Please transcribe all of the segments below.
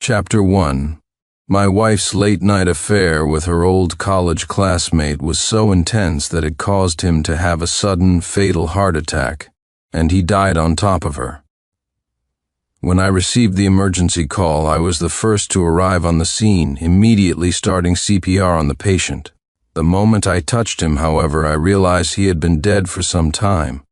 Chapter 1. My wife's late-night affair with her old college classmate was so intense that it caused him to have a sudden, fatal heart attack, and he died on top of her. When I received the emergency call, I was the first to arrive on the scene, immediately starting CPR on the patient. The moment I touched him, however, I realized he had been dead for some time.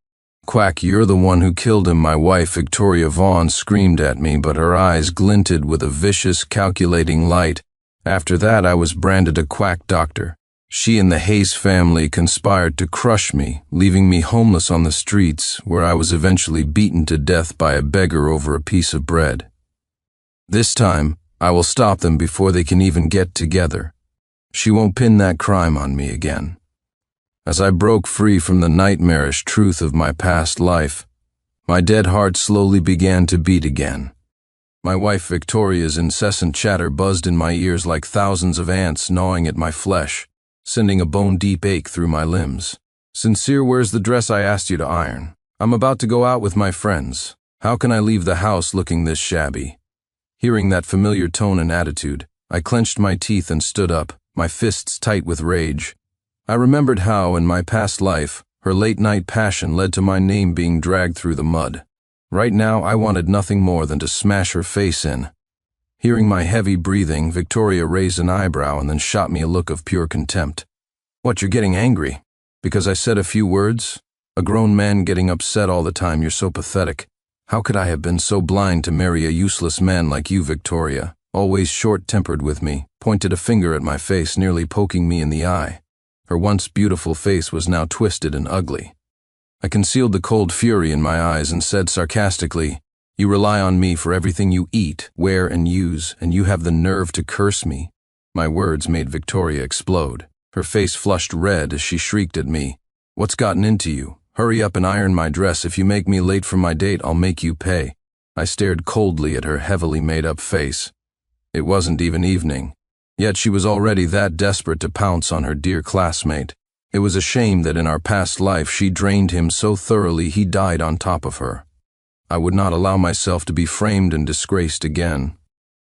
"Quack, you're the one who killed him," my wife, Victoria Vaughn, screamed at me, but her eyes glinted with a vicious, calculating light. After that, I was branded a quack doctor. She and the Hayes family conspired to crush me, leaving me homeless on the streets, where I was eventually beaten to death by a beggar over a piece of bread. This time, I will stop them before they can even get together. She won't pin that crime on me again. As I broke free from the nightmarish truth of my past life, my dead heart slowly began to beat again. My wife Victoria's incessant chatter buzzed in my ears like thousands of ants gnawing at my flesh, sending a bone-deep ache through my limbs. "Sincere, where's the dress I asked you to iron? I'm about to go out with my friends. How can I leave the house looking this shabby?" Hearing that familiar tone and attitude, I clenched my teeth and stood up, my fists tight with rage. I remembered how, in my past life, her late-night passion led to my name being dragged through the mud. Right now, I wanted nothing more than to smash her face in. Hearing my heavy breathing, Victoria raised an eyebrow and then shot me a look of pure contempt. "What, you're getting angry? Because I said a few words? A grown man getting upset all the time, you're so pathetic. How could I have been so blind to marry a useless man like you, Victoria? Always short-tempered with me," pointed a finger at my face, nearly poking me in the eye. Her once beautiful face was now twisted and ugly. I concealed the cold fury in my eyes and said sarcastically, "You rely on me for everything you eat, wear, and use, and you have the nerve to curse me." My words made Victoria explode. Her face flushed red as she shrieked at me, "What's gotten into you? Hurry up and iron my dress. If you make me late for my date, I'll make you pay." I stared coldly at her heavily made-up face. It wasn't even evening. Yet she was already that desperate to pounce on her dear classmate. It was a shame that in our past life she drained him so thoroughly he died on top of her. I would not allow myself to be framed and disgraced again.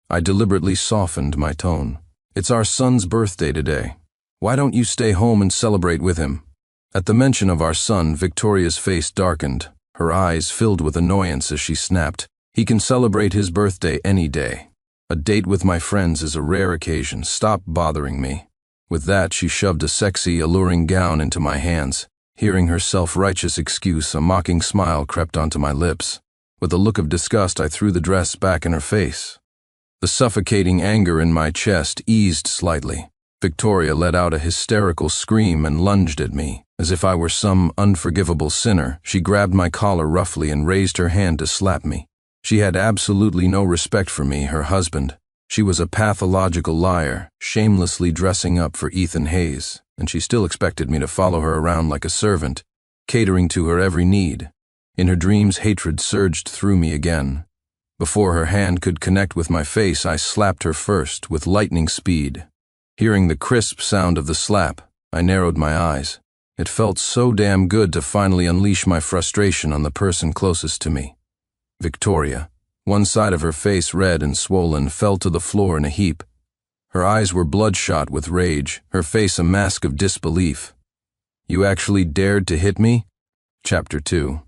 I deliberately softened my tone. "It's our son's birthday today. Why don't you stay home and celebrate with him?" At the mention of our son, Victoria's face darkened. Her eyes filled with annoyance as she snapped, "He can celebrate his birthday any day. A date with my friends is a rare occasion. Stop bothering me." With that, she shoved a sexy, alluring gown into my hands. Hearing her self-righteous excuse, a mocking smile crept onto my lips. With a look of disgust, I threw the dress back in her face. The suffocating anger in my chest eased slightly. Victoria let out a hysterical scream and lunged at me. As if I were some unforgivable sinner, she grabbed my collar roughly and raised her hand to slap me. She had absolutely no respect for me, her husband. She was a pathological liar, shamelessly dressing up for Ethan Hayes, and she still expected me to follow her around like a servant, catering to her every need. In her dreams, hatred surged through me again. Before her hand could connect with my face, I slapped her first, with lightning speed. Hearing the crisp sound of the slap, I narrowed my eyes. It felt so damn good to finally unleash my frustration on the person closest to me. Victoria, one side of her face red and swollen, fell to the floor in a heap. Her eyes were bloodshot with rage, her face a mask of disbelief. "You actually dared to hit me?" Chapter 2.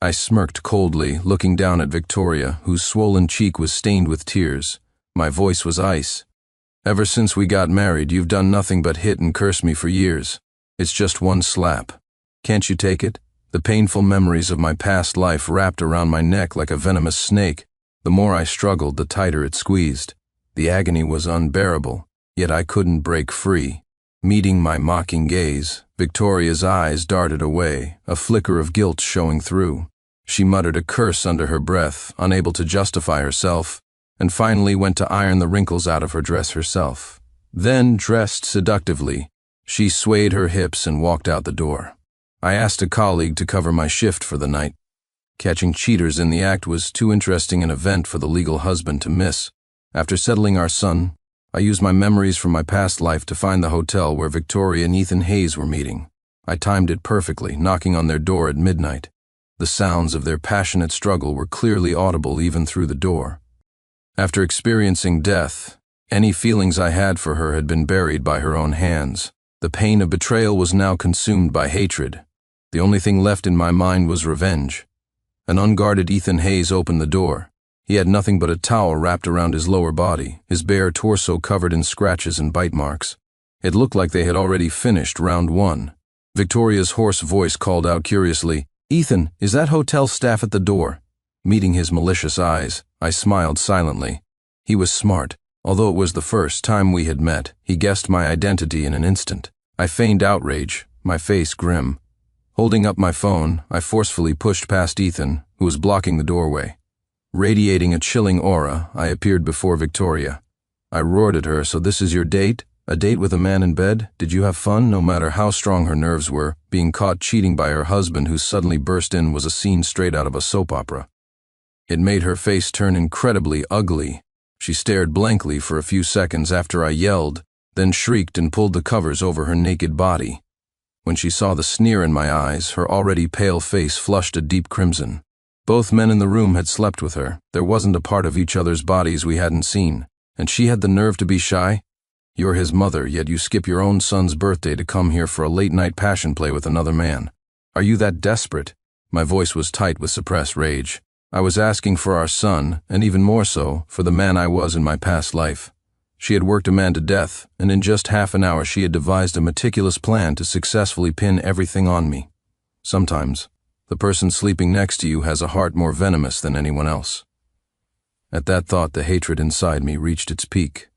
I smirked coldly, looking down at Victoria, whose swollen cheek was stained with tears. My voice was ice. "Ever since we got married, you've done nothing but hit and curse me for years. It's just one slap. Can't you take it?" The painful memories of my past life wrapped around my neck like a venomous snake. The more I struggled, the tighter it squeezed. The agony was unbearable, yet I couldn't break free. Meeting my mocking gaze, Victoria's eyes darted away, a flicker of guilt showing through. She muttered a curse under her breath, unable to justify herself, and finally went to iron the wrinkles out of her dress herself. Then, dressed seductively, she swayed her hips and walked out the door. I asked a colleague to cover my shift for the night. Catching cheaters in the act was too interesting an event for the legal husband to miss. After settling our son, I used my memories from my past life to find the hotel where Victoria and Ethan Hayes were meeting. I timed it perfectly, knocking on their door at midnight. The sounds of their passionate struggle were clearly audible even through the door. After experiencing death, any feelings I had for her had been buried by her own hands. The pain of betrayal was now consumed by hatred. The only thing left in my mind was revenge. An unguarded Ethan Hayes opened the door. He had nothing but a towel wrapped around his lower body, his bare torso covered in scratches and bite marks. It looked like they had already finished round one. Victoria's hoarse voice called out curiously, "Ethan, is that hotel staff at the door?" Meeting his malicious eyes, I smiled silently. He was smart. Although it was the first time we had met, he guessed my identity in an instant. I feigned outrage, my face grim. Holding up my phone, I forcefully pushed past Ethan, who was blocking the doorway. Radiating a chilling aura, I appeared before Victoria. I roared at her, "So this is your date? A date with a man in bed? Did you have fun?" No matter how strong her nerves were, being caught cheating by her husband who suddenly burst in was a scene straight out of a soap opera. It made her face turn incredibly ugly. She stared blankly for a few seconds after I yelled, then shrieked and pulled the covers over her naked body. When she saw the sneer in my eyes, her already pale face flushed a deep crimson. Both men in the room had slept with her. There wasn't a part of each other's bodies we hadn't seen. And she had the nerve to be shy? You're his mother, yet you skip your own son's birthday to come here for a late-night passion play with another man. Are you that desperate? My voice was tight with suppressed rage. I was asking for our son, and even more so, for the man I was in my past life. She had worked a man to death, and in just half an hour she had devised a meticulous plan to successfully pin everything on me. Sometimes, the person sleeping next to you has a heart more venomous than anyone else. At that thought, the hatred inside me reached its peak.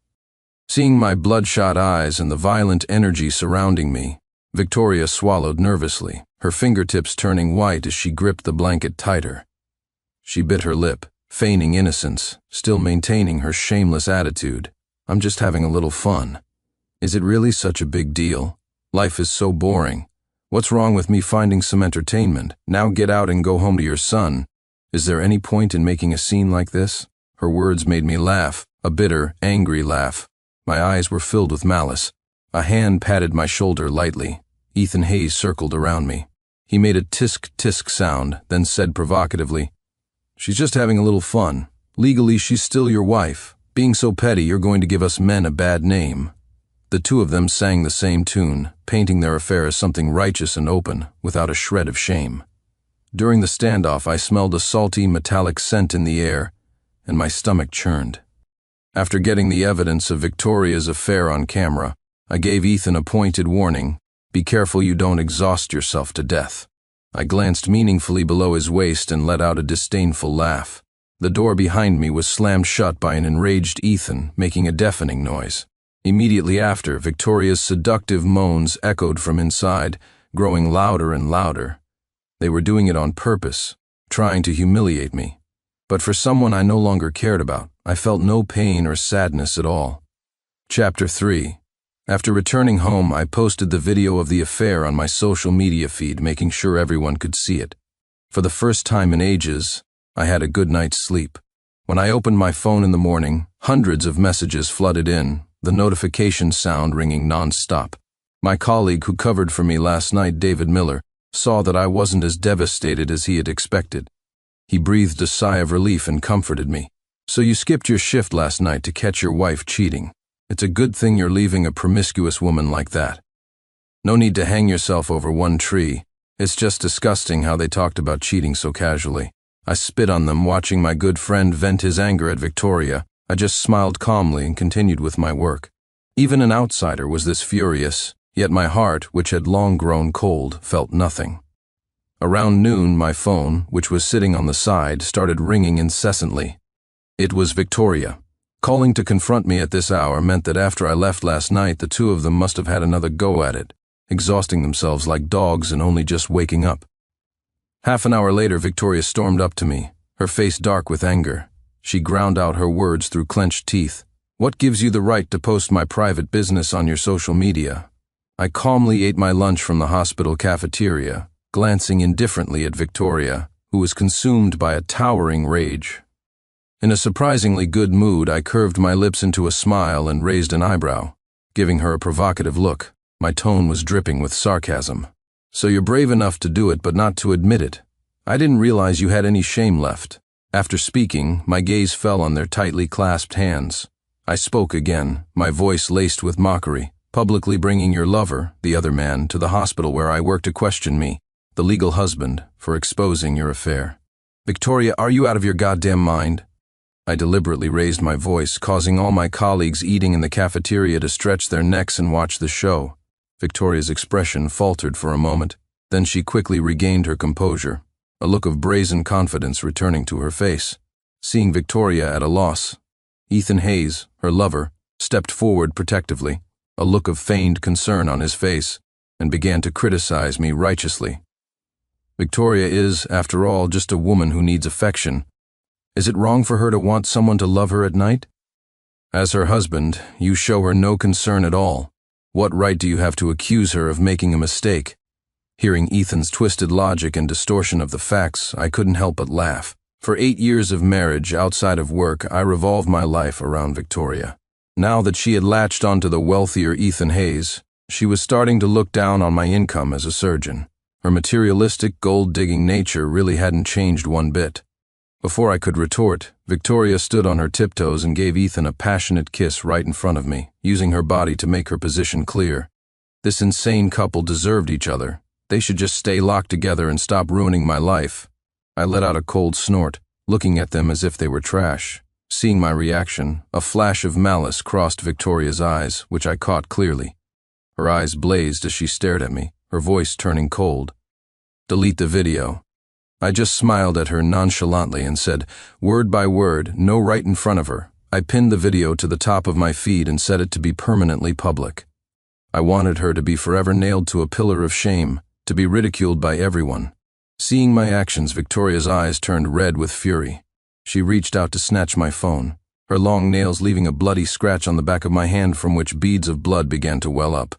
Seeing my bloodshot eyes and the violent energy surrounding me, Victoria swallowed nervously, her fingertips turning white as she gripped the blanket tighter. She bit her lip, feigning innocence, still maintaining her shameless attitude. "I'm just having a little fun. Is it really such a big deal? Life is so boring. What's wrong with me finding some entertainment? Now get out and go home to your son. Is there any point in making a scene like this?" Her words made me laugh, a bitter, angry laugh. My eyes were filled with malice. A hand patted my shoulder lightly. Ethan Hayes circled around me. He made a tisk-tisk sound, then said provocatively, "She's just having a little fun. Legally, she's still your wife. Being so petty, you're going to give us men a bad name." The two of them sang the same tune, painting their affair as something righteous and open, without a shred of shame. During the standoff, I smelled a salty, metallic scent in the air, and my stomach churned. After getting the evidence of Victoria's affair on camera, I gave Ethan a pointed warning, "Be careful you don't exhaust yourself to death." I glanced meaningfully below his waist and let out a disdainful laugh. The door behind me was slammed shut by an enraged Ethan, making a deafening noise. Immediately after, Victoria's seductive moans echoed from inside, growing louder and louder. They were doing it on purpose, trying to humiliate me. But for someone I no longer cared about, I felt no pain or sadness at all. Chapter 3. After returning home, I posted the video of the affair on my social media feed, making sure everyone could see it. For the first time in ages, I had a good night's sleep. When I opened my phone in the morning, hundreds of messages flooded in, the notification sound ringing non-stop. My colleague who covered for me last night, David Miller, saw that I wasn't as devastated as he had expected. He breathed a sigh of relief and comforted me. "So you skipped your shift last night to catch your wife cheating. It's a good thing you're leaving a promiscuous woman like that. No need to hang yourself over one tree. It's just disgusting how they talked about cheating so casually." I spit on them, watching my good friend vent his anger at Victoria. I just smiled calmly and continued with my work. Even an outsider was this furious, yet my heart, which had long grown cold, felt nothing. Around noon, my phone, which was sitting on the side, started ringing incessantly. It was Victoria. Calling to confront me at this hour meant that after I left last night, the two of them must have had another go at it, exhausting themselves like dogs and only just waking up. Half an hour later, Victoria stormed up to me, her face dark with anger. She ground out her words through clenched teeth. "What gives you the right to post my private business on your social media?" I calmly ate my lunch from the hospital cafeteria, glancing indifferently at Victoria, who was consumed by a towering rage. In a surprisingly good mood, I curved my lips into a smile and raised an eyebrow, giving her a provocative look. My tone was dripping with sarcasm. "So you're brave enough to do it, but not to admit it. I didn't realize you had any shame left. After speaking, my gaze fell on their tightly clasped hands. I spoke again, my voice laced with mockery, publicly bringing your lover, the other man, to the hospital where I work to question me, the legal husband, for exposing your affair. Victoria, are you out of your goddamn mind? I deliberately raised my voice, causing all my colleagues eating in the cafeteria to stretch their necks and watch the show. Victoria's expression faltered for a moment, then she quickly regained her composure, a look of brazen confidence returning to her face. Seeing Victoria at a loss, Ethan Hayes, her lover, stepped forward protectively, a look of feigned concern on his face, and began to criticize me righteously. Victoria is, after all, just a woman who needs affection. Is it wrong for her to want someone to love her at night? As her husband, you show her no concern at all. What right do you have to accuse her of making a mistake? Hearing Ethan's twisted logic and distortion of the facts, I couldn't help but laugh. For 8 years of marriage outside of work, I revolved my life around Victoria. Now that she had latched onto the wealthier Ethan Hayes, she was starting to look down on my income as a surgeon. Her materialistic, gold-digging nature really hadn't changed one bit. Before I could retort, Victoria stood on her tiptoes and gave Ethan a passionate kiss right in front of me, using her body to make her position clear. This insane couple deserved each other. They should just stay locked together and stop ruining my life. I let out a cold snort, looking at them as if they were trash. Seeing my reaction, a flash of malice crossed Victoria's eyes, which I caught clearly. Her eyes blazed as she stared at me, her voice turning cold. Delete the video. I just smiled at her nonchalantly and said, word by word, no, right in front of her. I pinned the video to the top of my feed and set it to be permanently public. I wanted her to be forever nailed to a pillar of shame, to be ridiculed by everyone. Seeing my actions, Victoria's eyes turned red with fury. She reached out to snatch my phone, her long nails leaving a bloody scratch on the back of my hand from which beads of blood began to well up.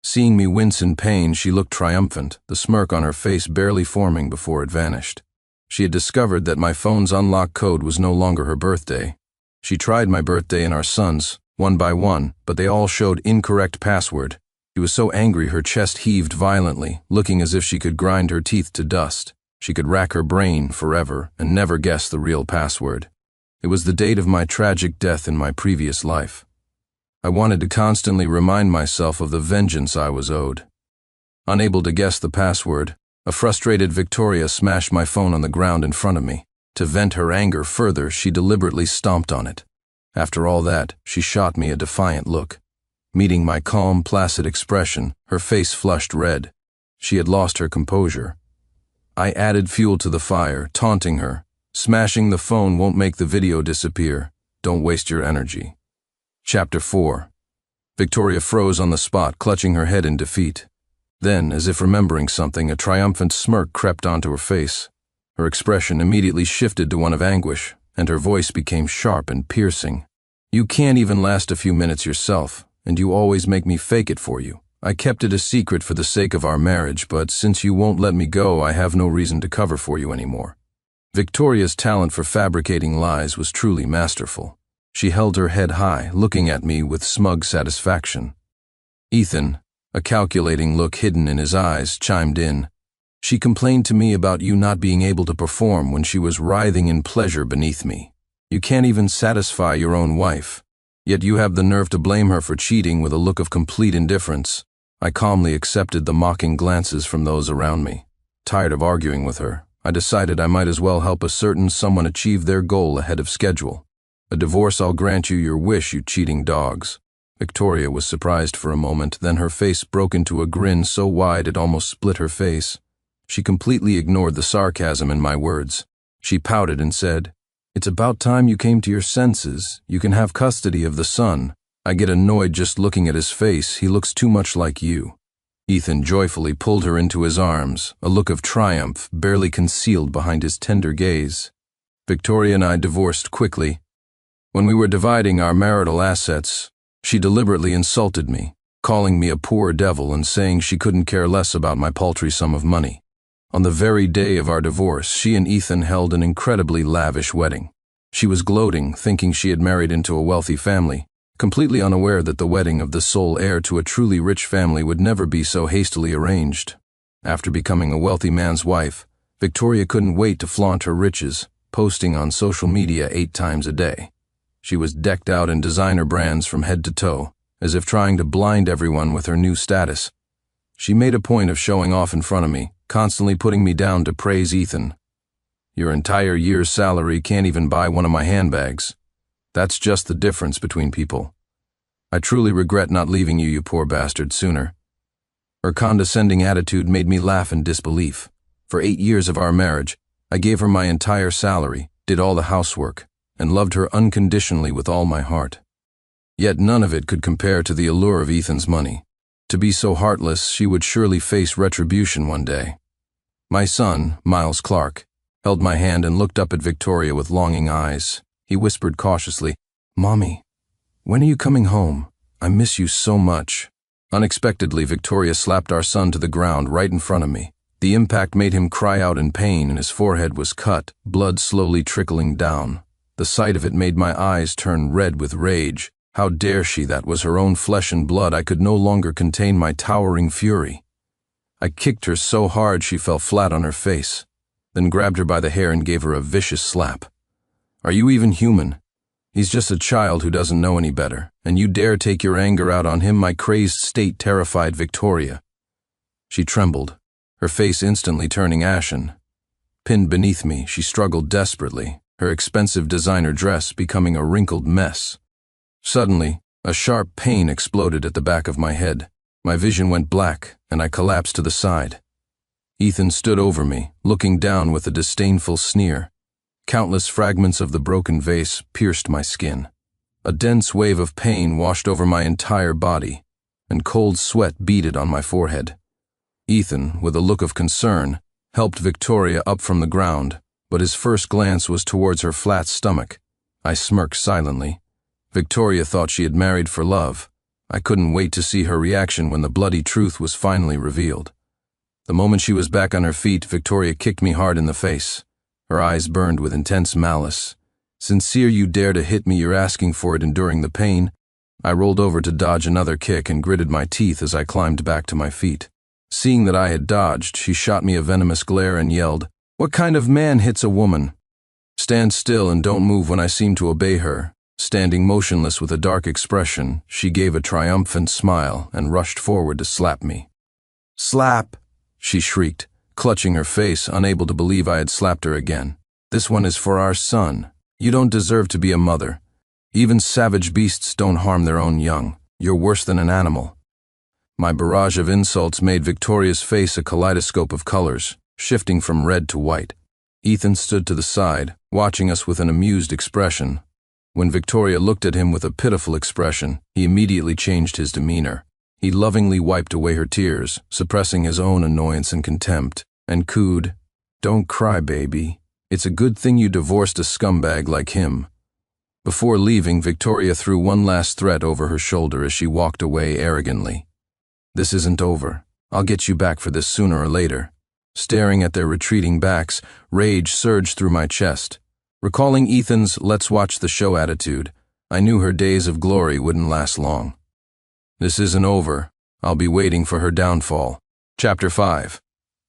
Seeing me wince in pain, she looked triumphant, the smirk on her face barely forming before it vanished. She had discovered that my phone's unlock code was no longer her birthday. She tried my birthday and our son's, one by one, but they all showed incorrect password. She was so angry her chest heaved violently, looking as if she could grind her teeth to dust. She could rack her brain forever and never guess the real password. It was the date of my tragic death in my previous life. I wanted to constantly remind myself of the vengeance I was owed. Unable to guess the password, a frustrated Victoria smashed my phone on the ground in front of me. To vent her anger further, she deliberately stomped on it. After all that, she shot me a defiant look. Meeting my calm, placid expression, her face flushed red. She had lost her composure. I added fuel to the fire, taunting her. Smashing the phone won't make the video disappear. Don't waste your energy. Chapter 4. Victoria froze on the spot, clutching her head in defeat. Then, as if remembering something, a triumphant smirk crept onto her face. Her expression immediately shifted to one of anguish, and her voice became sharp and piercing. You can't even last a few minutes yourself, and you always make me fake it for you. I kept it a secret for the sake of our marriage, but since you won't let me go, I have no reason to cover for you anymore. Victoria's talent for fabricating lies was truly masterful. She held her head high, looking at me with smug satisfaction. Ethan, a calculating look hidden in his eyes, chimed in. She complained to me about you not being able to perform when she was writhing in pleasure beneath me. You can't even satisfy your own wife. Yet you have the nerve to blame her for cheating with a look of complete indifference. I calmly accepted the mocking glances from those around me. Tired of arguing with her, I decided I might as well help a certain someone achieve their goal ahead of schedule. A divorce, I'll grant you your wish, you cheating dogs. Victoria was surprised for a moment, then her face broke into a grin so wide it almost split her face. She completely ignored the sarcasm in my words. She pouted and said, It's about time you came to your senses. You can have custody of the son. I get annoyed just looking at his face. He looks too much like you. Ethan joyfully pulled her into his arms, a look of triumph barely concealed behind his tender gaze. Victoria and I divorced quickly. When we were dividing our marital assets, she deliberately insulted me, calling me a poor devil and saying she couldn't care less about my paltry sum of money. On the very day of our divorce, she and Ethan held an incredibly lavish wedding. She was gloating, thinking she had married into a wealthy family, completely unaware that the wedding of the sole heir to a truly rich family would never be so hastily arranged. After becoming a wealthy man's wife, Victoria couldn't wait to flaunt her riches. posting on social media 8 times a day. She was decked out in designer brands from head to toe, as if trying to blind everyone with her new status. She made a point of showing off in front of me, constantly putting me down to praise Ethan. "Your entire year's salary can't even buy one of my handbags. That's just the difference between people. I truly regret not leaving you, you poor bastard, sooner." Her condescending attitude made me laugh in disbelief. For 8 years of our marriage, I gave her my entire salary, did all the housework, and loved her unconditionally with all my heart. Yet none of it could compare to the allure of Ethan's money. To be so heartless, she would surely face retribution one day. My son, Miles Clark, held my hand and looked up at Victoria with longing eyes. He whispered cautiously, "Mommy, when are you coming home? I miss you so much." Unexpectedly, Victoria slapped our son to the ground right in front of me. The impact made him cry out in pain, and his forehead was cut, blood slowly trickling down. The sight of it made my eyes turn red with rage. How dare she? That was her own flesh and blood. I could no longer contain my towering fury. I kicked her so hard she fell flat on her face, then grabbed her by the hair and gave her a vicious slap. "Are you even human? He's just a child who doesn't know any better, and you dare take your anger out on him?" My crazed state terrified Victoria. She trembled, her face instantly turning ashen. Pinned beneath me, she struggled desperately, her expensive designer dress becoming a wrinkled mess. Suddenly, a sharp pain exploded at the back of my head. My vision went black, and I collapsed to the side. Ethan stood over me, looking down with a disdainful sneer. Countless fragments of the broken vase pierced my skin. A dense wave of pain washed over my entire body, and cold sweat beaded on my forehead. Ethan, with a look of concern, helped Victoria up from the ground, but his first glance was towards her flat stomach. I smirked silently. Victoria thought she had married for love. I couldn't wait to see her reaction when the bloody truth was finally revealed. The moment she was back on her feet, Victoria kicked me hard in the face. Her eyes burned with intense malice. "Sincere, you dare to hit me? You're asking for it, enduring the pain." I rolled over to dodge another kick and gritted my teeth as I climbed back to my feet. Seeing that I had dodged, she shot me a venomous glare and yelled, "What kind of man hits a woman? Stand still and don't move." When I seemed to obey her, standing motionless with a dark expression, she gave a triumphant smile and rushed forward to slap me. "Slap!" she shrieked, clutching her face, unable to believe I had slapped her again. "This one is for our son. You don't deserve to be a mother. Even savage beasts don't harm their own young. You're worse than an animal." My barrage of insults made Victoria's face a kaleidoscope of colors, shifting from red to white. Ethan stood to the side, watching us with an amused expression. When Victoria looked at him with a pitiful expression, he immediately changed his demeanor. He lovingly wiped away her tears, suppressing his own annoyance and contempt, and cooed, "Don't cry, baby. It's a good thing you divorced a scumbag like him." Before leaving, Victoria threw one last threat over her shoulder as she walked away arrogantly. "This isn't over. I'll get you back for this sooner or later." Staring at their retreating backs, rage surged through my chest. Recalling Ethan's "let's watch the show" attitude, I knew her days of glory wouldn't last long. This isn't over. I'll be waiting for her downfall. Chapter 5.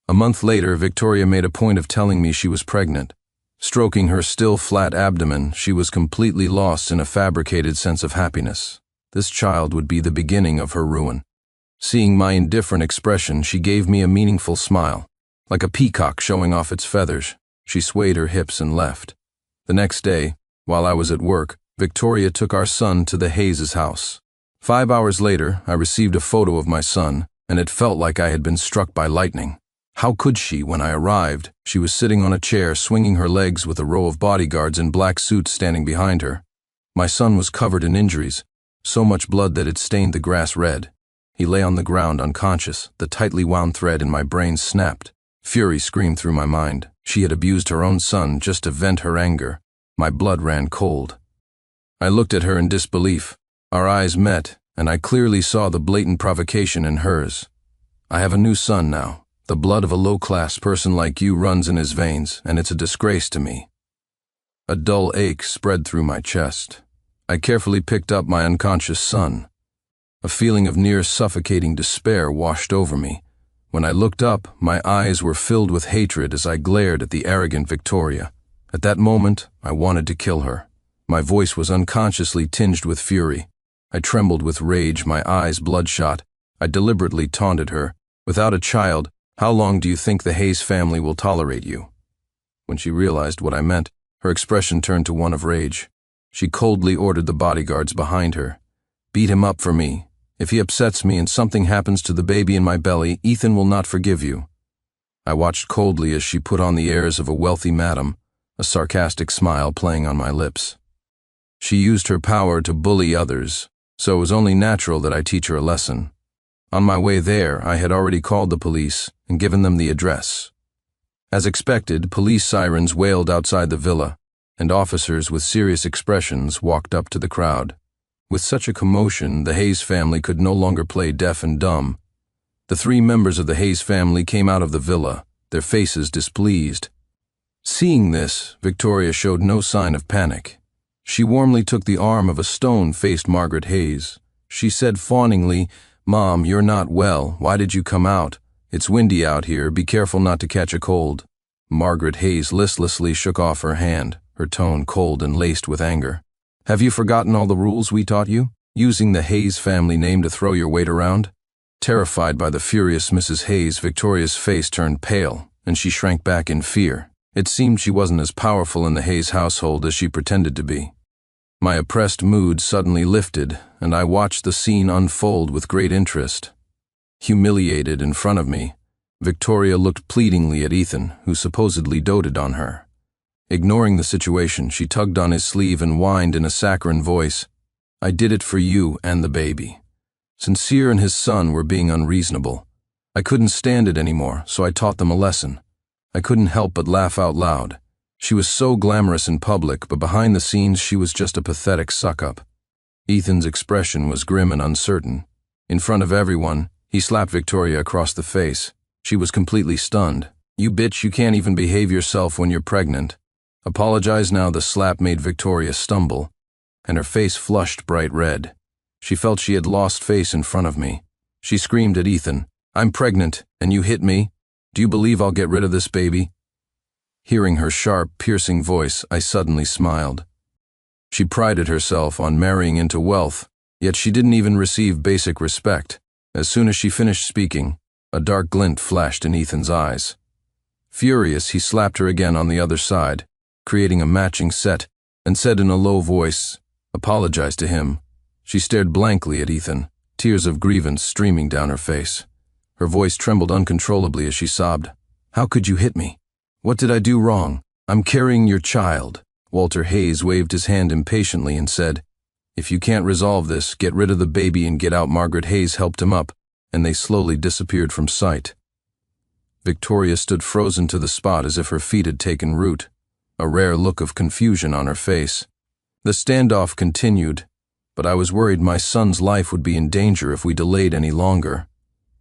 A month later, Victoria made a point of telling me she was pregnant. Stroking her still flat abdomen, she was completely lost in a fabricated sense of happiness. This child would be the beginning of her ruin. Seeing my indifferent expression, she gave me a meaningful smile. Like a peacock showing off its feathers, she swayed her hips and left. The next day, while I was at work, Victoria took our son to the Hayes' house. 5 hours later, I received a photo of my son, and it felt like I had been struck by lightning. How could she? When I arrived, she was sitting on a chair, swinging her legs with a row of bodyguards in black suits standing behind her. My son was covered in injuries, so much blood that it stained the grass red. He lay on the ground unconscious. The tightly wound thread in my brain snapped. Fury screamed through my mind. She had abused her own son just to vent her anger. My blood ran cold. I looked at her in disbelief. Our eyes met, and I clearly saw the blatant provocation in hers. "I have a new son now. The blood of a low-class person like you runs in his veins, and it's a disgrace to me." A dull ache spread through my chest. I carefully picked up my unconscious son. A feeling of near suffocating despair washed over me. When I looked up, my eyes were filled with hatred as I glared at the arrogant Victoria. At that moment, I wanted to kill her. My voice was unconsciously tinged with fury. I trembled with rage, my eyes bloodshot. I deliberately taunted her. Without a child, how long do you think the Hayes family will tolerate you? When she realized what I meant, her expression turned to one of rage. She coldly ordered the bodyguards behind her. Beat him up for me. If he upsets me and something happens to the baby in my belly, Ethan will not forgive you. I watched coldly as she put on the airs of a wealthy madam, a sarcastic smile playing on my lips. She used her power to bully others, so it was only natural that I teach her a lesson. On my way there, I had already called the police and given them the address. As expected, police sirens wailed outside the villa, and officers with serious expressions walked up to the crowd. With such a commotion, the Hayes family could no longer play deaf and dumb. The 3 members of the Hayes family came out of the villa, their faces displeased. Seeing this, Victoria showed no sign of panic. She warmly took the arm of a stone-faced Margaret Hayes. She said fawningly, "Mom, you're not well. Why did you come out? It's windy out here. Be careful not to catch a cold." Margaret Hayes listlessly shook off her hand, her tone cold and laced with anger. "Have you forgotten all the rules we taught you? Using the Hayes family name to throw your weight around?" Terrified by the furious Mrs. Hayes, Victoria's face turned pale, and she shrank back in fear. It seemed she wasn't as powerful in the Hayes household as she pretended to be. My oppressed mood suddenly lifted, and I watched the scene unfold with great interest. Humiliated in front of me, Victoria looked pleadingly at Ethan, who supposedly doted on her. Ignoring the situation, she tugged on his sleeve and whined in a saccharine voice, "I did it for you and the baby." Sincere and his son were being unreasonable. I couldn't stand it anymore, so I taught them a lesson. I couldn't help but laugh out loud. She was so glamorous in public, but behind the scenes she was just a pathetic suck-up. Ethan's expression was grim and uncertain. In front of everyone, he slapped Victoria across the face. She was completely stunned. "You bitch, you can't even behave yourself when you're pregnant. Apologize now." The slap made Victoria stumble, and her face flushed bright red. She felt she had lost face in front of me. She screamed at Ethan, "I'm pregnant, and you hit me? Do you believe I'll get rid of this baby?" Hearing her sharp, piercing voice, I suddenly smiled. She prided herself on marrying into wealth, yet she didn't even receive basic respect. As soon as she finished speaking, a dark glint flashed in Ethan's eyes. Furious, he slapped her again on the other side, creating a matching set, and said in a low voice, "Apologize to him." She stared blankly at Ethan, tears of grievance streaming down her face. Her voice trembled uncontrollably as she sobbed, "How could you hit me? What did I do wrong? I'm carrying your child." Walter Hayes waved his hand impatiently and said, "If you can't resolve this, get rid of the baby and get out." Margaret Hayes helped him up, and they slowly disappeared from sight. Victoria stood frozen to the spot as if her feet had taken root, a rare look of confusion on her face. The standoff continued, but I was worried my son's life would be in danger if we delayed any longer.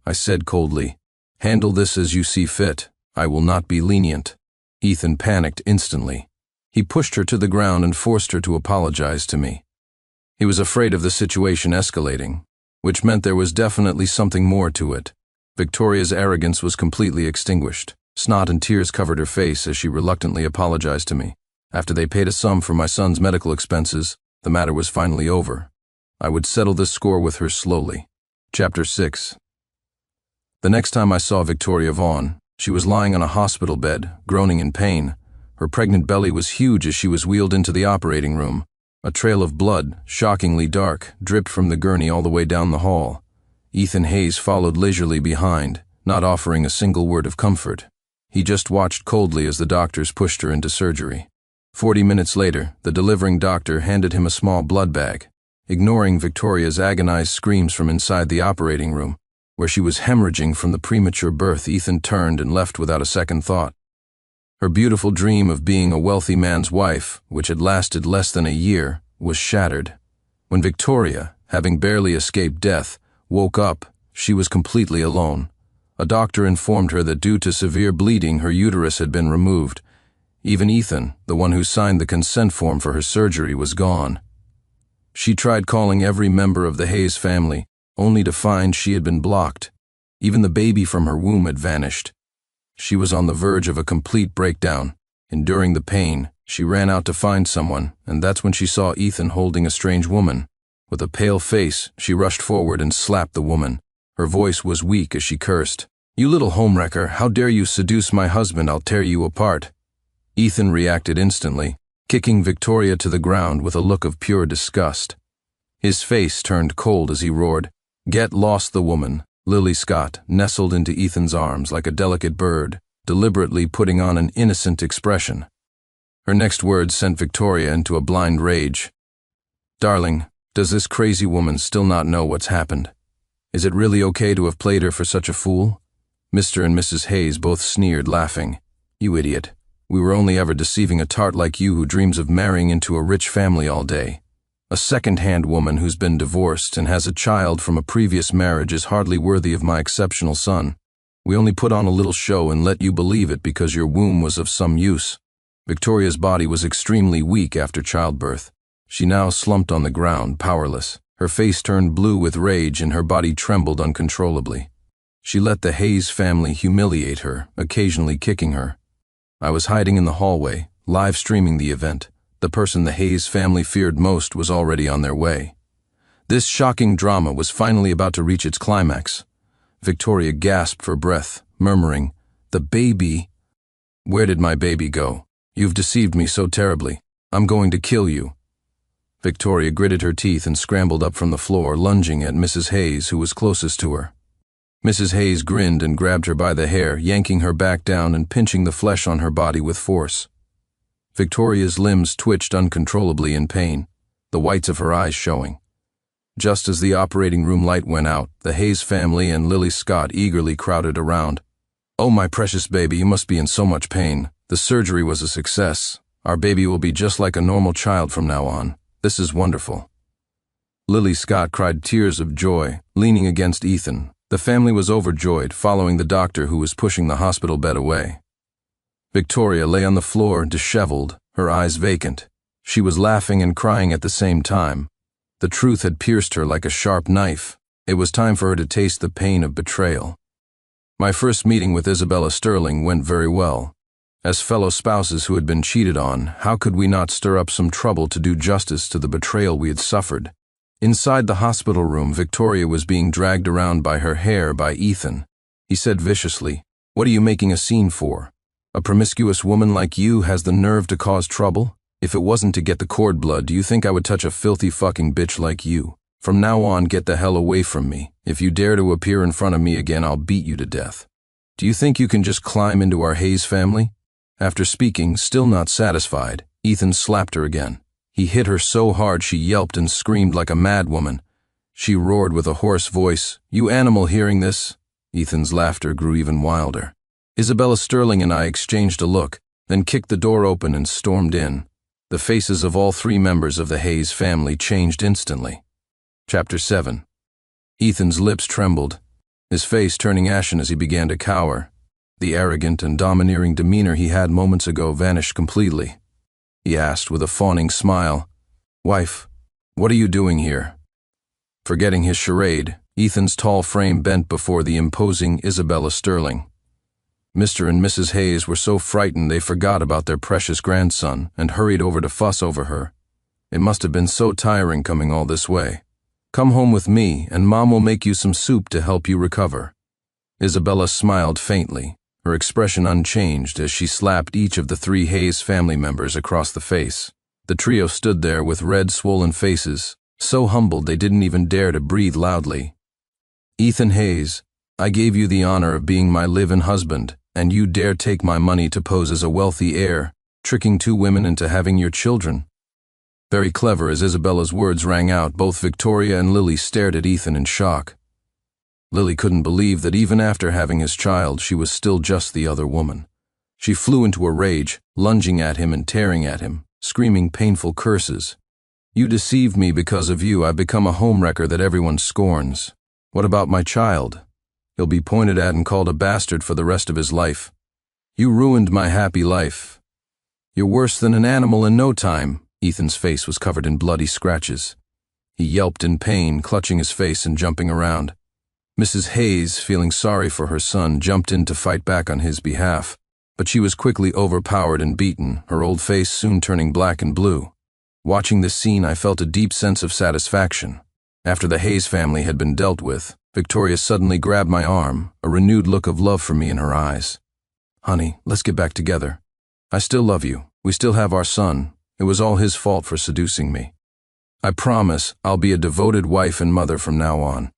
I said coldly, "Handle this as you see fit. I will not be lenient." Ethan panicked instantly. He pushed her to the ground and forced her to apologize to me. He was afraid of the situation escalating, which meant there was definitely something more to it. Victoria's arrogance was completely extinguished. Snot and tears covered her face as she reluctantly apologized to me. After they paid a sum for my son's medical expenses, the matter was finally over. I would settle this score with her slowly. Chapter 6. The next time I saw Victoria Vaughn, she was lying on a hospital bed, groaning in pain. Her pregnant belly was huge as she was wheeled into the operating room. A trail of blood, shockingly dark, dripped from the gurney all the way down the hall. Ethan Hayes followed leisurely behind, not offering a single word of comfort. He just watched coldly as the doctors pushed her into surgery. 40 minutes later, the delivering doctor handed him a small blood bag. Ignoring Victoria's agonized screams from inside the operating room, where she was hemorrhaging from the premature birth, Ethan turned and left without a second thought. Her beautiful dream of being a wealthy man's wife, which had lasted less than a year, was shattered. When Victoria, having barely escaped death, woke up, she was completely alone. A doctor informed her that due to severe bleeding, her uterus had been removed. Even Ethan, the one who signed the consent form for her surgery, was gone. She tried calling every member of the Hayes family, only to find she had been blocked. Even the baby from her womb had vanished. She was on the verge of a complete breakdown. Enduring the pain, she ran out to find someone, and that's when she saw Ethan holding a strange woman. With a pale face, she rushed forward and slapped the woman. Her voice was weak as she cursed. "You little homewrecker, how dare you seduce my husband? I'll tear you apart." Ethan reacted instantly, kicking Victoria to the ground with a look of pure disgust. His face turned cold as he roared, "Get lost!" The woman, Lily Scott, nestled into Ethan's arms like a delicate bird, deliberately putting on an innocent expression. Her next words sent Victoria into a blind rage. "Darling, does this crazy woman still not know what's happened? Is it really okay to have played her for such a fool?" Mr. and Mrs. Hayes both sneered, laughing. "You idiot. We were only ever deceiving a tart like you who dreams of marrying into a rich family all day. A second-hand woman who's been divorced and has a child from a previous marriage is hardly worthy of my exceptional son. We only put on a little show and let you believe it because your womb was of some use." Victoria's body was extremely weak after childbirth. She now slumped on the ground, powerless. Her face turned blue with rage and her body trembled uncontrollably. She let the Hayes family humiliate her, occasionally kicking her. I was hiding in the hallway, live streaming the event. The person the Hayes family feared most was already on their way. This shocking drama was finally about to reach its climax. Victoria gasped for breath, murmuring, "The baby. Where did my baby go? You've deceived me so terribly. I'm going to kill you." Victoria gritted her teeth and scrambled up from the floor, lunging at Mrs. Hayes, who was closest to her. Mrs. Hayes grinned and grabbed her by the hair, yanking her back down and pinching the flesh on her body with force. Victoria's limbs twitched uncontrollably in pain, the whites of her eyes showing. Just as the operating room light went out, the Hayes family and Lily Scott eagerly crowded around. "Oh, my precious baby, you must be in so much pain. The surgery was a success. Our baby will be just like a normal child from now on. This is wonderful." Lily Scott cried tears of joy, leaning against Ethan. The family was overjoyed, following the doctor who was pushing the hospital bed away. Victoria lay on the floor, disheveled, her eyes vacant. She was laughing and crying at the same time. The truth had pierced her like a sharp knife. It was time for her to taste the pain of betrayal. My first meeting with Isabella Sterling went very well. As fellow spouses who had been cheated on, how could we not stir up some trouble to do justice to the betrayal we had suffered? Inside the hospital room, Victoria was being dragged around by her hair by Ethan. He said viciously, "What are you making a scene for? A promiscuous woman like you has the nerve to cause trouble? If it wasn't to get the cord blood, do you think I would touch a filthy fucking bitch like you? From now on, get the hell away from me. If you dare to appear in front of me again, I'll beat you to death. Do you think you can just climb into our Hayes family?" After speaking, still not satisfied, Ethan slapped her again. He hit her so hard she yelped and screamed like a madwoman. She roared with a hoarse voice, "You animal!" Hearing this, Ethan's laughter grew even wilder. Isabella Sterling and I exchanged a look, then kicked the door open and stormed in. The faces of all three members of the Hayes family changed instantly. Chapter 7. Ethan's lips trembled, his face turning ashen as he began to cower. The arrogant and domineering demeanor he had moments ago vanished completely. He asked with a fawning smile, "Wife, what are you doing here?" Forgetting his charade, Ethan's tall frame bent before the imposing Isabella Sterling. Mr. and Mrs. Hayes were so frightened they forgot about their precious grandson and hurried over to fuss over her. It must have been so tiring coming all this way. "Come home with me, and Mom will make you some soup to help you recover." Isabella smiled faintly, her expression unchanged as she slapped each of the three Hayes family members across the face. The trio stood there with red, swollen faces, so humbled they didn't even dare to breathe loudly. "Ethan Hayes, I gave you the honor of being my live-in husband, and you dare take my money to pose as a wealthy heir, tricking two women into having your children." Very clever. As Isabella's words rang out, both Victoria and Lily stared at Ethan in shock. Lily couldn't believe that even after having his child, she was still just the other woman. She flew into a rage, lunging at him and tearing at him, screaming painful curses. "You deceived me. Because of you, I've become a homewrecker that everyone scorns. What about my child? He'll be pointed at and called a bastard for the rest of his life. You ruined my happy life. You're worse than an animal in no time." Ethan's face was covered in bloody scratches. He yelped in pain, clutching his face and jumping around. Mrs. Hayes, feeling sorry for her son, jumped in to fight back on his behalf. But she was quickly overpowered and beaten, her old face soon turning black and blue. Watching this scene, I felt a deep sense of satisfaction. After the Hayes family had been dealt with, Victoria suddenly grabbed my arm, a renewed look of love for me in her eyes. "Honey, let's get back together. I still love you. We still have our son. It was all his fault for seducing me. I promise I'll be a devoted wife and mother from now on."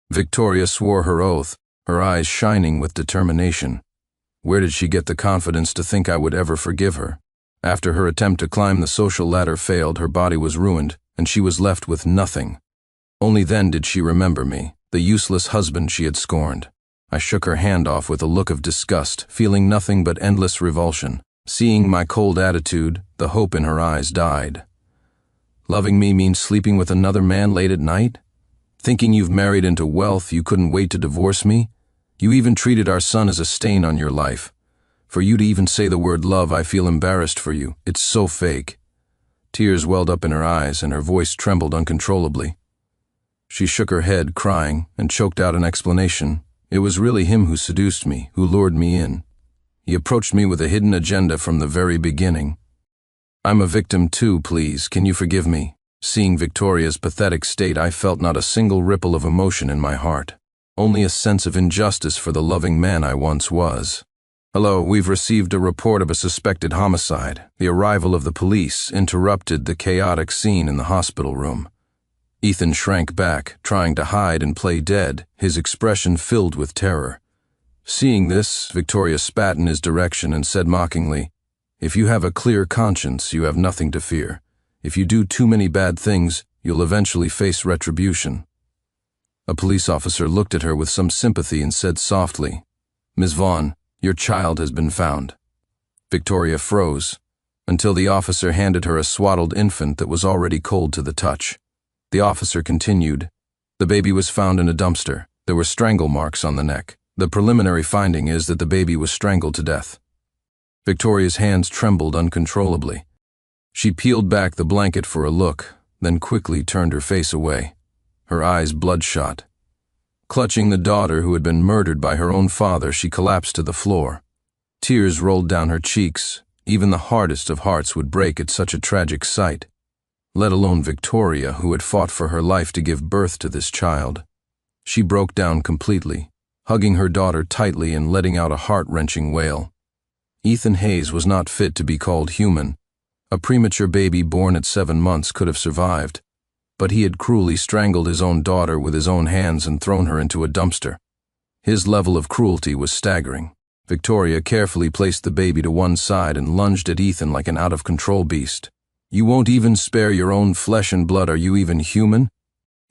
Victoria swore her oath, her eyes shining with determination. Where did she get the confidence to think I would ever forgive her? After her attempt to climb the social ladder failed, her body was ruined, and she was left with nothing. Only then did she remember me, the useless husband she had scorned. I shook her hand off with a look of disgust, feeling nothing but endless revulsion. Seeing my cold attitude, the hope in her eyes died. "Loving me means sleeping with another man late at night? Thinking you've married into wealth, you couldn't wait to divorce me? You even treated our son as a stain on your life. For you to even say the word love, I feel embarrassed for you. It's so fake." Tears welled up in her eyes, and her voice trembled uncontrollably. She shook her head, crying, and choked out an explanation. "It was really him who seduced me, who lured me in. He approached me with a hidden agenda from the very beginning. I'm a victim too, please, can you forgive me?" Seeing Victoria's pathetic state, I felt not a single ripple of emotion in my heart, only a sense of injustice for the loving man I once was. "Hello, we've received a report of a suspected homicide." The arrival of the police interrupted the chaotic scene in the hospital room. Ethan shrank back, trying to hide and play dead, his expression filled with terror. Seeing this, Victoria spat in his direction and said mockingly, "If you have a clear conscience, you have nothing to fear. If you do too many bad things, you'll eventually face retribution." A police officer looked at her with some sympathy and said softly, "Ms. Vaughn, your child has been found." Victoria froze, until the officer handed her a swaddled infant that was already cold to the touch. The officer continued, "The baby was found in a dumpster. There were strangle marks on the neck. The preliminary finding is that the baby was strangled to death." Victoria's hands trembled uncontrollably. She peeled back the blanket for a look, then quickly turned her face away, her eyes bloodshot. Clutching the daughter who had been murdered by her own father, she collapsed to the floor. Tears rolled down her cheeks. Even the hardest of hearts would break at such a tragic sight, let alone Victoria, who had fought for her life to give birth to this child. She broke down completely, hugging her daughter tightly and letting out a heart-wrenching wail. Ethan Hayes was not fit to be called human. A premature baby born at 7 months could have survived, but he had cruelly strangled his own daughter with his own hands and thrown her into a dumpster. His level of cruelty was staggering. Victoria carefully placed the baby to one side and lunged at Ethan like an out-of-control beast. "You won't even spare your own flesh and blood, are you even human?"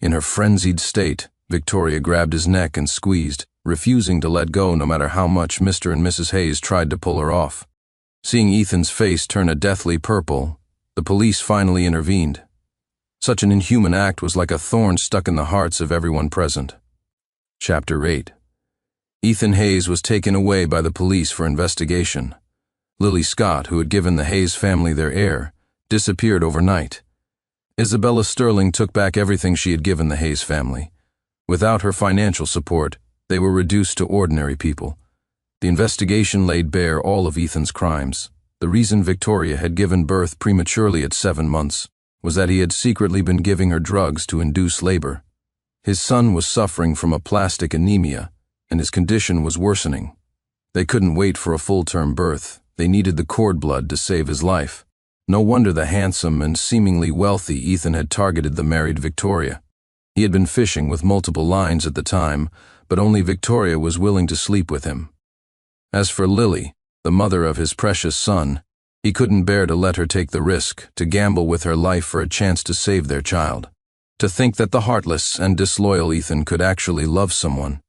In her frenzied state, Victoria grabbed his neck and squeezed, refusing to let go no matter how much Mr. and Mrs. Hayes tried to pull her off. Seeing Ethan's face turn a deathly purple, the police finally intervened. Such an inhuman act was like a thorn stuck in the hearts of everyone present. Chapter 8. Ethan Hayes was taken away by the police for investigation. Lily Scott, who had given the Hayes family their heir, disappeared overnight. Isabella Sterling took back everything she had given the Hayes family. Without her financial support, they were reduced to ordinary people. The investigation laid bare all of Ethan's crimes. The reason Victoria had given birth prematurely at 7 months was that he had secretly been giving her drugs to induce labor. His son was suffering from aplastic anemia, and his condition was worsening. They couldn't wait for a full-term birth. They needed the cord blood to save his life. No wonder the handsome and seemingly wealthy Ethan had targeted the married Victoria. He had been fishing with multiple lines at the time, but only Victoria was willing to sleep with him. As for Lily, the mother of his precious son, he couldn't bear to let her take the risk, to gamble with her life for a chance to save their child. To think that the heartless and disloyal Ethan could actually love someone.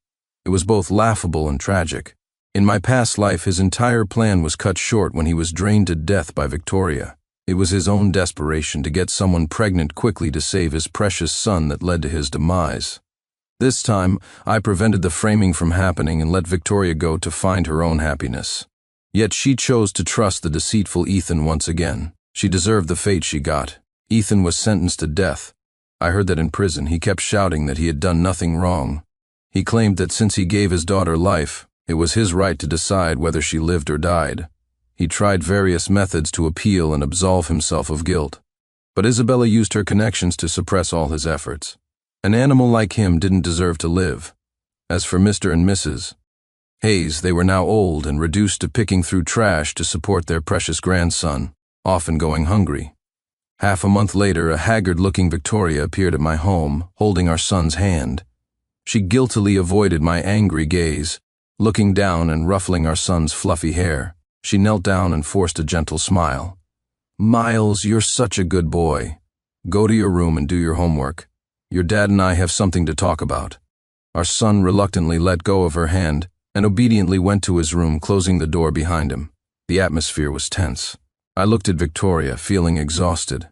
It was both laughable and tragic. In my past life, his entire plan was cut short when he was drained to death by Victoria. It was his own desperation to get someone pregnant quickly to save his precious son that led to his demise. This time, I prevented the framing from happening and let Victoria go to find her own happiness. Yet she chose to trust the deceitful Ethan once again. She deserved the fate she got. Ethan was sentenced to death. I heard that in prison he kept shouting that he had done nothing wrong. He claimed that since he gave his daughter life, It was his right to decide whether she lived or died. He tried various methods to appeal and absolve himself of guilt. But Isabella used her connections to suppress all his efforts. An animal like him didn't deserve to live. As for Mr. and Mrs. Hayes, they were now old and reduced to picking through trash to support their precious grandson, often going hungry. Half a month later, a haggard-looking Victoria appeared at my home, holding our son's hand. She guiltily avoided my angry gaze, looking down and ruffling our son's fluffy hair. She knelt down and forced a gentle smile. "Miles, you're such a good boy. Go to your room and do your homework. Your dad and I have something to talk about." Our son reluctantly let go of her hand and obediently went to his room, closing the door behind him. The atmosphere was tense. I looked at Victoria, feeling exhausted.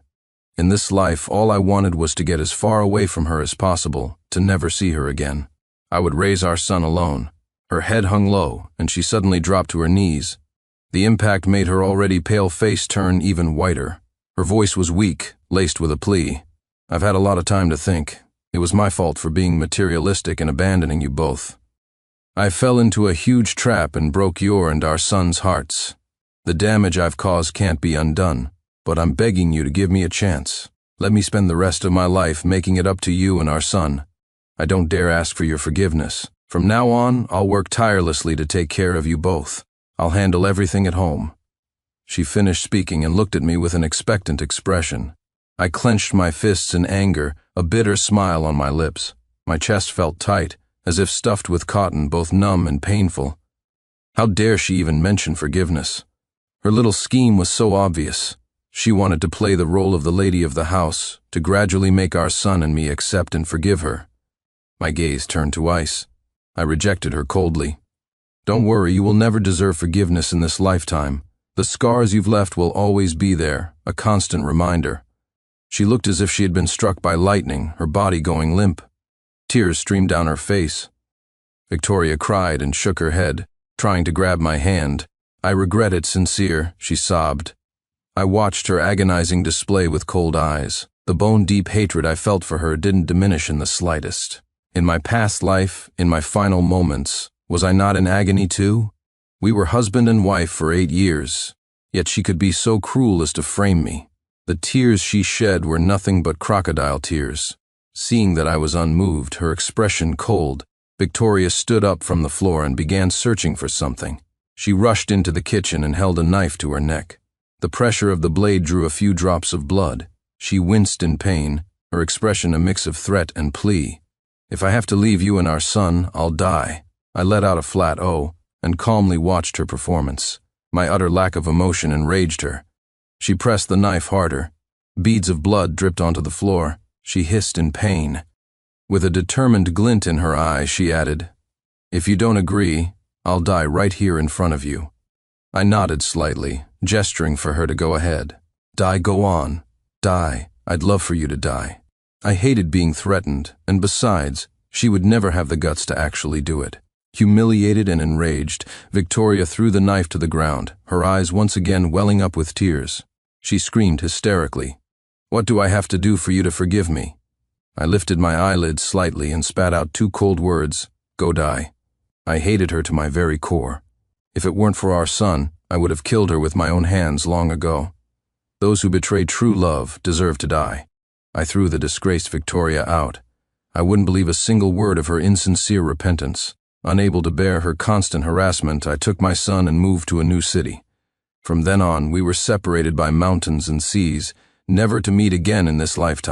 In this life, all I wanted was to get as far away from her as possible, to never see her again. I would raise our son alone. Her head hung low, and she suddenly dropped to her knees. The impact made her already pale face turn even whiter. Her voice was weak, laced with a plea. "I've had a lot of time to think. It was my fault for being materialistic and abandoning you both. I fell into a huge trap and broke your and our son's hearts. The damage I've caused can't be undone, but I'm begging you to give me a chance. Let me spend the rest of my life making it up to you and our son. I don't dare ask for your forgiveness. From now on, I'll work tirelessly to take care of you both. I'll handle everything at home." She finished speaking and looked at me with an expectant expression. I clenched my fists in anger, a bitter smile on my lips. My chest felt tight, as if stuffed with cotton, both numb and painful. How dare she even mention forgiveness? Her little scheme was so obvious. She wanted to play the role of the lady of the house, to gradually make our son and me accept and forgive her. My gaze turned to ice. I rejected her coldly. "Don't worry, you will never deserve forgiveness in this lifetime. The scars you've left will always be there, a constant reminder." She looked as if she had been struck by lightning, her body going limp. Tears streamed down her face. Victoria cried and shook her head, trying to grab my hand. "I regret it, sincere," she sobbed. I watched her agonizing display with cold eyes. The bone-deep hatred I felt for her didn't diminish in the slightest. In my past life, in my final moments, was I not in agony too? We were husband and wife for 8 years, yet she could be so cruel as to frame me. The tears she shed were nothing but crocodile tears. Seeing that I was unmoved, her expression cold, Victoria stood up from the floor and began searching for something. She rushed into the kitchen and held a knife to her neck. The pressure of the blade drew a few drops of blood. She winced in pain, her expression a mix of threat and plea. "If I have to leave you and our son, I'll die." I let out a flat "oh" and calmly watched her performance. My utter lack of emotion enraged her. She pressed the knife harder. Beads of blood dripped onto the floor. She hissed in pain. With a determined glint in her eye, she added, "If you don't agree, I'll die right here in front of you." I nodded slightly, gesturing for her to go ahead. "Die, go on. Die. I'd love for you to die." I hated being threatened, and besides, she would never have the guts to actually do it. Humiliated and enraged, Victoria threw the knife to the ground, her eyes once again welling up with tears. She screamed hysterically, "What do I have to do for you to forgive me?" I lifted my eyelids slightly and spat out 2 cold words, "Go die." I hated her to my very core. If it weren't for our son, I would have killed her with my own hands long ago. Those who betray true love deserve to die. I threw the disgraced Victoria out. I wouldn't believe a single word of her insincere repentance. Unable to bear her constant harassment, I took my son and moved to a new city. From then on, we were separated by mountains and seas, never to meet again in this lifetime.